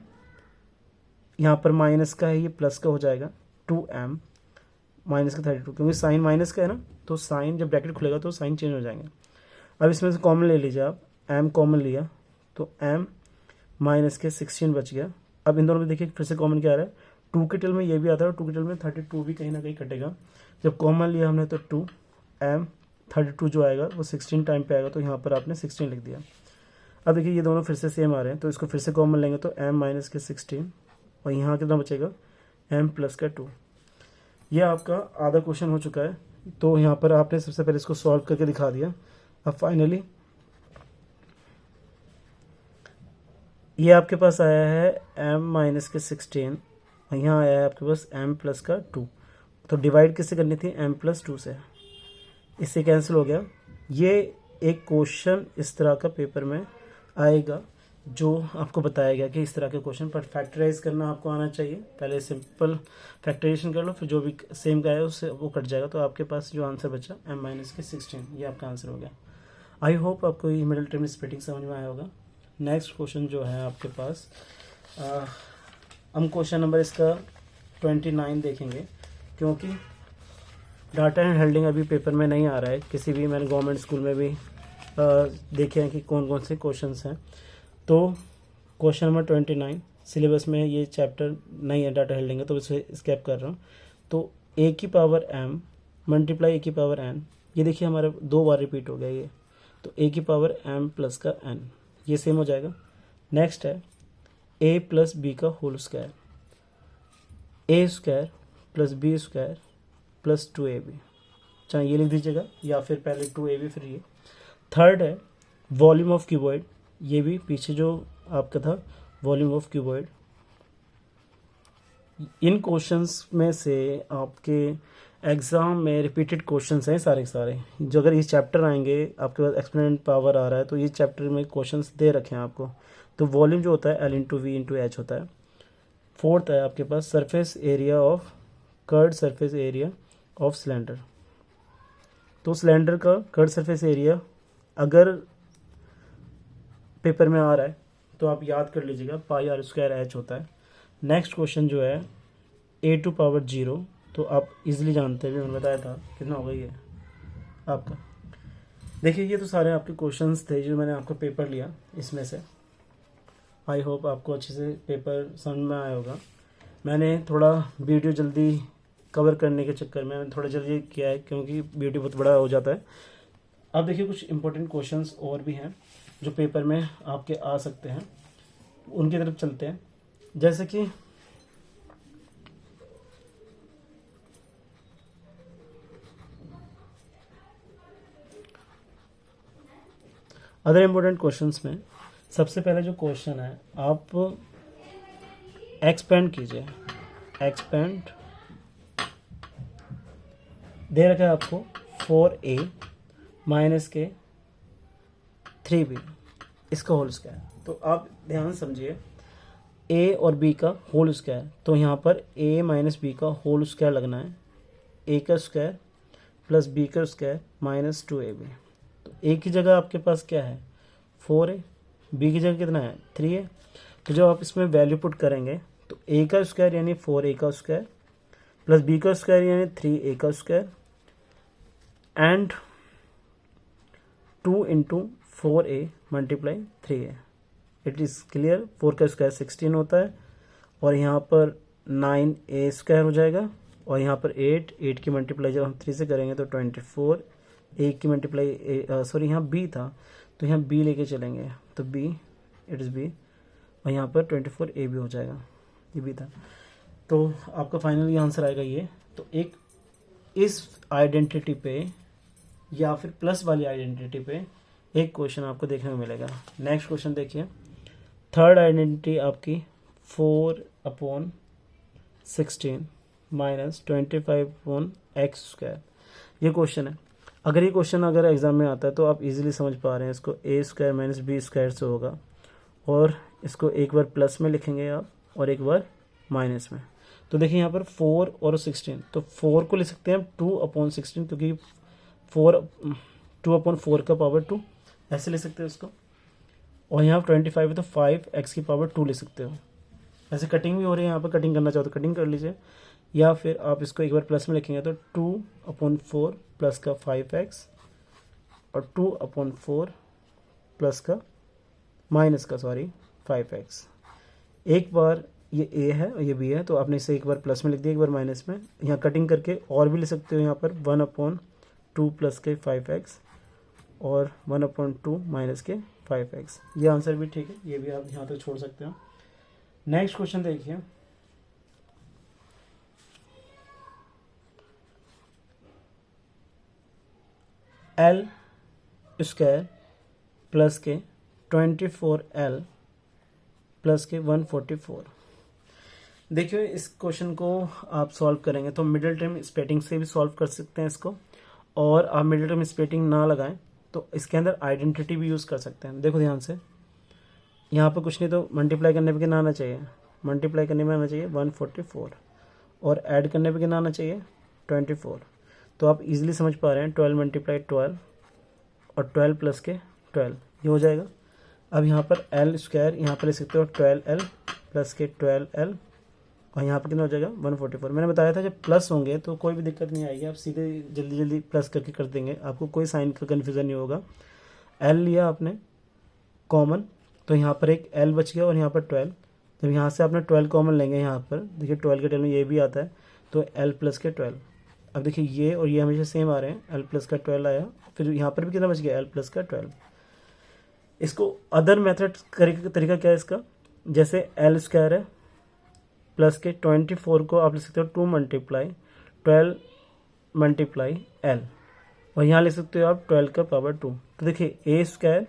यहाँ पर माइनस का है ये प्लस का हो जाएगा 2m माइनस का 32, क्योंकि साइन माइनस का है ना, तो साइन जब ब्रैकेट खुलेगा तो साइन चेंज हो जाएंगे। अब इसमें से कॉमन ले लीजिए आप, m कॉमन लिया तो m माइनस के 16 बच गया। अब इन दोनों में देखिए फिर से कॉमन क्या आ रहा है, 2 के टेल में ये भी आता है और 2 के टेल में 32 भी कहीं ना कहीं कटेगा। जब कॉमन लिया हमने तो 2m 32 जो आएगा वो 16 टाइम पे आएगा, तो यहाँ पर आपने 16 लिख दिया। अब देखिए ये दोनों फिर से सेम आ रहे हैं तो इसको फिर से कॉमन लेंगे तो m माइनस के 16 और यहाँ कितना बचेगा m प्लस का 2। ये आपका आधा क्वेश्चन हो चुका है। तो यहाँ पर आपने सबसे पहले इसको सॉल्व करके दिखा दिया। अब फाइनली ये आपके पास आया है m माइनस के 16 और यहाँ आया है आपके पास m प्लस का 2। तो डिवाइड किससे करनी थी, m प्लस 2 से, इससे कैंसिल हो गया। ये एक क्वेश्चन इस तरह का पेपर में आएगा जो आपको बताया गया कि इस तरह के क्वेश्चन पर फैक्टराइज करना आपको आना चाहिए। पहले सिंपल फैक्टराइजेशन कर लो, फिर जो भी सेम का है उससे वो कट जाएगा, तो आपके पास जो आंसर बचा m माइनस के 16, ये आपका आंसर हो गया। आई होप आपको ये मिडिल टर्म स्प्लिटिंग समझ में आया होगा। नेक्स्ट क्वेश्चन जो है आपके पास, हम क्वेश्चन नंबर इसका 29 देखेंगे, क्योंकि डाटा एंड हेल्डिंग अभी पेपर में नहीं आ रहा है किसी भी, मैंने गवर्नमेंट स्कूल में भी देखे हैं कि कौन कौन से क्वेश्चंस हैं। तो क्वेश्चन नंबर 29 सिलेबस में ये चैप्टर नहीं है डाटा हेल्डिंग है, तो इसे स्किप कर रहा हूँ। तो a की पावर m मल्टीप्लाई a की पावर n, ये देखिए हमारा 2 बार रिपीट हो गया ये, तो a की पावर m प्लस का n, ये सेम हो जाएगा। नेक्स्ट है a प्लस बी का whole square, a² plus b² plus 2ab, चाहे ये लिख दीजिएगा या फिर पहले 2ab फिर ये। थर्ड है वॉल्यूम ऑफ क्यूबॉइड, ये भी पीछे जो आपका था volume of cuboid. In questions में से आपके एग्ज़ाम में रिपीटेड क्वेश्चंस हैं सारे के सारे, जो अगर ये चैप्टर आएंगे आपके पास एक्सपोनेंट पावर आ रहा है तो ये चैप्टर में क्वेश्चंस दे रखे हैं आपको। तो वॉल्यूम जो होता है L into V into H होता है। फोर्थ है आपके पास surface area of curved surface area of cylinder. तो सिलेंडर का कर्ड सरफेस एरिया अगर पेपर में आ रहा है तो आप याद कर लीजिएगा πr² होता है। नेक्स्ट क्वेश्चन जो है a² पावर 0, तो आप इजीली जानते हैं, मैंने बताया था कितना होगा ये आपका। देखिए ये तो सारे आपके क्वेश्चंस थे जो मैंने आपका पेपर लिया इसमें से। आई होप आपको अच्छे से पेपर समझ में आया होगा। मैंने थोड़ा वीडियो जल्दी कवर करने के चक्कर में मैंने थोड़ा जल्दी किया है, क्योंकि वीडियो बहुत बड़ा हो जाता है। अब देखिए कुछ इंपॉर्टेंट क्वेश्चंस और भी हैं जो पेपर में आपके आ सकते हैं, उनकी तरफ चलते हैं। जैसे कि अदर इंपॉर्टेंट क्वेश्चंस में सबसे पहले जो क्वेश्चन है, आप एक्सपेंड कीजिए। एक्सपेंड दे रखा है आपको 4a माइनस के 3b इसका होल स्क्वायर। तो आप ध्यान समझिए, a और b का होल स्क्वायर, तो यहाँ पर a माइनस बी का होल स्क्वायर लगना है। a का स्क्वायर प्लस b का स्क्वायर माइनस 2ab। तो a की जगह आपके पास क्या है 4a, b की जगह कितना है 3a। तो जब आप इसमें वैल्यू पुट करेंगे तो a का स्क्वायर यानी 4a का स्क्वायर प्लस b का स्क्वायर यानी 3a का square and 2 into 4a multiply 3a। It is clear. 4 का स्क्वायर 16 होता है और यहाँ पर 9a स्क्वायर हो जाएगा और यहाँ पर 8 की मल्टीप्लाई जब हम 3 से करेंगे तो 24। a की मल्टीप्लाई सॉरी यहाँ b था तो यहाँ b लेके चलेंगे तो b, इट इज़ b, और यहाँ पर 24a भी हो जाएगा, ये भी था। तो आपका फाइनली आंसर आएगा ये। तो एक इस आइडेंटिटी पे या फिर प्लस वाली आइडेंटिटी पे एक क्वेश्चन आपको देखने को मिलेगा। नेक्स्ट क्वेश्चन देखिए, थर्ड आइडेंटिटी आपकी 4/16 माइनस 25/x²। ये क्वेश्चन है। अगर ये क्वेश्चन अगर एग्जाम में आता है तो आप इजीली समझ पा रहे हैं, इसको a² माइनस b² से होगा और इसको एक बार प्लस में लिखेंगे आप और एक बार माइनस में। तो देखिए यहाँ पर 4 और 16, तो 4 को लिख सकते हैं 2/16 क्योंकि 2/4 का पावर 2 ऐसे ले सकते हो इसको, और यहाँ 25 है तो 5x की पावर 2 ले सकते हो। ऐसे कटिंग भी हो रही है, यहाँ पर कटिंग करना चाहो तो कटिंग कर लीजिए, या फिर आप इसको एक बार प्लस में लिखेंगे तो 2/4 प्लस का 5x और 2/4 प्लस का माइनस का 5x। एक बार ये a है और ये b है तो आपने इसे एक बार प्लस में लिख दिया, एक बार माइनस में। यहाँ कटिंग करके और भी ले सकते हो, यहाँ पर 1/2 प्लस के 5x और 1/2 माइनस के 5x। ये आंसर भी ठीक है, ये भी आप यहाँ तक छोड़ सकते हो। नेक्स्ट क्वेश्चन देखिए, l² प्लस के 24l प्लस के 144। देखिए इस क्वेश्चन को आप सॉल्व करेंगे तो मिडिल टर्म स्प्लिटिंग से भी सॉल्व कर सकते हैं इसको, और आप मिडिल टर्म स्प्लिटिंग ना लगाएं तो इसके अंदर आइडेंटिटी भी यूज़ कर सकते हैं। देखो ध्यान से, यहाँ पर कुछ नहीं तो मल्टीप्लाई करने पे कितना आना चाहिए, मल्टीप्लाई करने में आना चाहिए 144 और ऐड करने पे कितना आना चाहिए 24। तो आप इजीली समझ पा रहे हैं 12 मल्टीप्लाई 12 और 12 प्लस के 12 ये हो जाएगा। अब यहाँ पर l² यहाँ पर ले सकते हो 12l प्लस के 12l और यहाँ पर कितना हो जाएगा 144। मैंने बताया था जब प्लस होंगे तो कोई भी दिक्कत नहीं आएगी, आप सीधे जल्दी जल्दी प्लस करके कर देंगे, आपको कोई साइन का कन्फ्यूज़न नहीं होगा। l लिया आपने कॉमन तो यहाँ पर एक l बच गया और यहाँ पर 12। जब यहाँ से आपने 12 कॉमन लेंगे, यहाँ पर देखिए 12 के टेल में ये भी आता है तो l प्लस के 12। अब देखिए ये और ये हमेशा सेम आ रहे हैं, l प्लस का 12 आया, फिर यहाँ पर भी कितना बच गया l प्लस का 12। इसको अदर मेथड तरीका क्या है इसका, जैसे l² है प्लस के 24 को आप लिख सकते हो 2 मल्टीप्लाई 12 मल्टीप्लाई l और यहाँ लिख सकते हो आप 12 का पावर 2। तो देखिए a²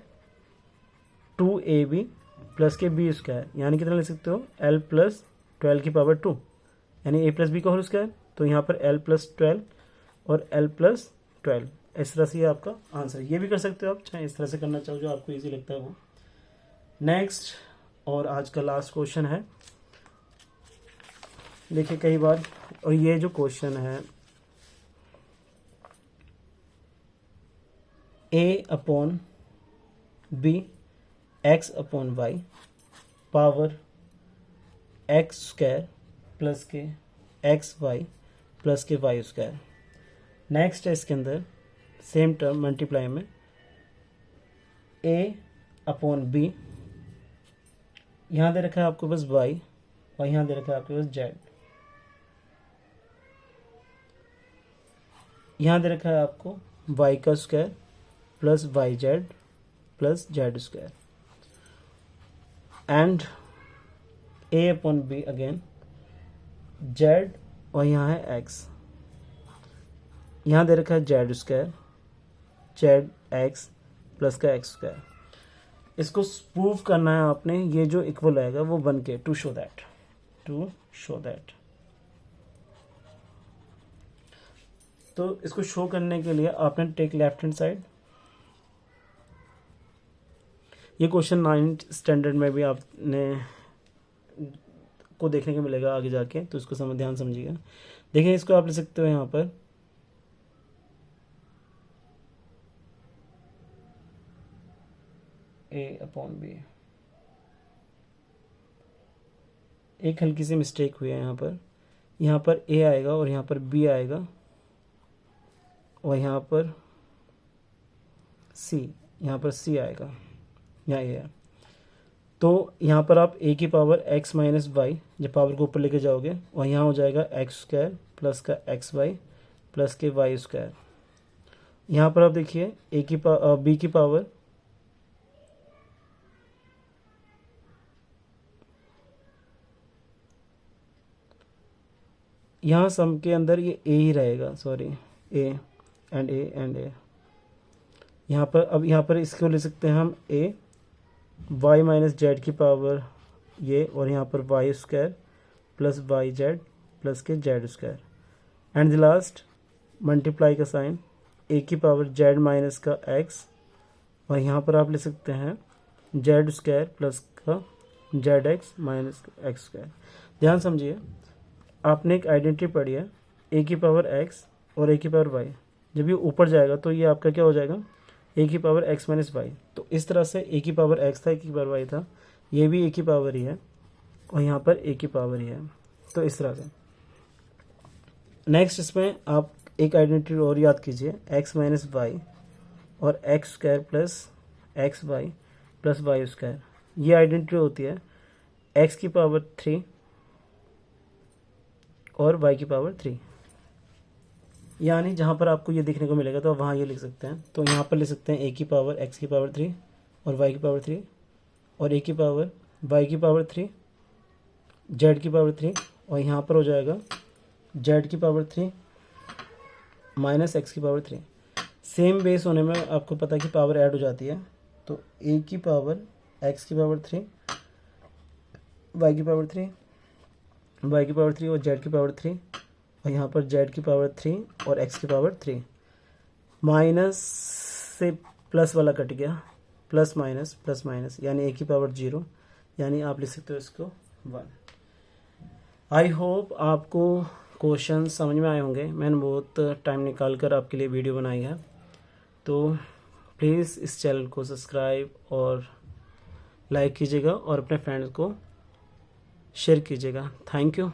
2ab प्लस के b² यानी कितना लिख सकते हो l प्लस 12 की पावर 2 यानी a प्लस b का होल स्क्वायर। तो यहाँ पर l प्लस 12 और l प्लस 12, इस तरह से ये आपका आंसर। ये भी कर सकते हो आप, चाहे इस तरह से करना चाहो जो आपको इजी लगता है वो। नेक्स्ट और आज का लास्ट क्वेश्चन है, देखिए कई बार, और ये जो क्वेश्चन है a/b x/y power x² plus के xy प्लस के y²। नेक्स्ट है इसके अंदर सेम टर्म मल्टीप्लाई में a/b, यहाँ दे रखा है आपको बस y और यहाँ दे रखा है आपके पास z। यहाँ दे रखा है आपको y का square plus Y Z plus Z square and A upon B again Z और यहाँ है एक्स, यहाँ दे रखा है Z square Z X plus का एक्स स्क्वायर। इसको प्रूव करना है आपने, ये जो इक्वल आएगा वो बन के टू शो दैट तो इसको शो करने के लिए आपने टेक लेफ्ट हैंड साइड। ये क्वेश्चन 9th स्टैंडर्ड में भी आपने को देखने को मिलेगा आगे जाके, तो इसको ध्यान समझिएगा। देखिए इसको आप ले सकते हो यहाँ पर a अपॉन बी। एक हल्की सी मिस्टेक हुई है यहाँ पर a आएगा और यहाँ पर b आएगा और यहाँ पर c आएगा, यहाँ a है। तो यहाँ पर आप a की पावर x माइनस वाई जब पावर को ऊपर लेके जाओगे और यहाँ हो जाएगा एक्स स्क्वायर प्लस का एक्स वाई प्लस के वाई स्क्वायर। यहाँ पर आप देखिए b की पावर यहाँ सम के अंदर ये a ही रहेगा, सॉरी a एंड a यहाँ पर इसको ले सकते हैं हम a y माइनस जेड की पावर ये और यहाँ पर Y square plus Y Z plus के Z square and the last multiply का साइन a की पावर जेड माइनस का x और यहाँ पर आप ले सकते हैं जेड स्क्वायर प्लस का Z X minus X square. ध्यान समझिए, आपने एक आइडेंटिटी पढ़ी है a की पावर x और a की पावर y, जब ये ऊपर जाएगा तो ये आपका क्या हो जाएगा a की पावर x माइनस वाई। तो इस तरह से a की पावर x था, a की पावर y था, ये भी a की पावर ही है और यहाँ पर a की पावर ही है। तो इस तरह से नेक्स्ट इसमें आप एक आइडेंटिटी और याद कीजिए, x माइनस वाई और X square plus X Y plus Y square. ये आइडेंटिटी होती है x की पावर 3 और y की पावर 3, यानी जहाँ पर आपको ये देखने को मिलेगा तो वहाँ ये लिख सकते हैं। तो यहाँ पर लिख सकते हैं a की पावर x की पावर 3 और y की पावर 3 और a की पावर y की पावर 3 z की पावर 3 और यहाँ पर हो जाएगा z की पावर 3 माइनस x की पावर 3। सेम बेस होने में आपको पता है कि पावर ऐड हो जाती है, तो a की पावर x की पावर 3 y की पावर 3 y की पावर 3 और z की पावर 3 और यहाँ पर z की पावर 3 और x की पावर 3। माइनस से प्लस वाला कट गया, प्लस माइनस यानी a की पावर 0, यानी आप लिख सकते हो इसको 1। आई होप आपको क्वेश्चन समझ में आए होंगे। मैंने बहुत टाइम निकाल कर आपके लिए वीडियो बनाई है, तो प्लीज़ इस चैनल को सब्सक्राइब और लाइक कीजिएगा और अपने फ्रेंड्स को शेयर कीजिएगा। Thank you.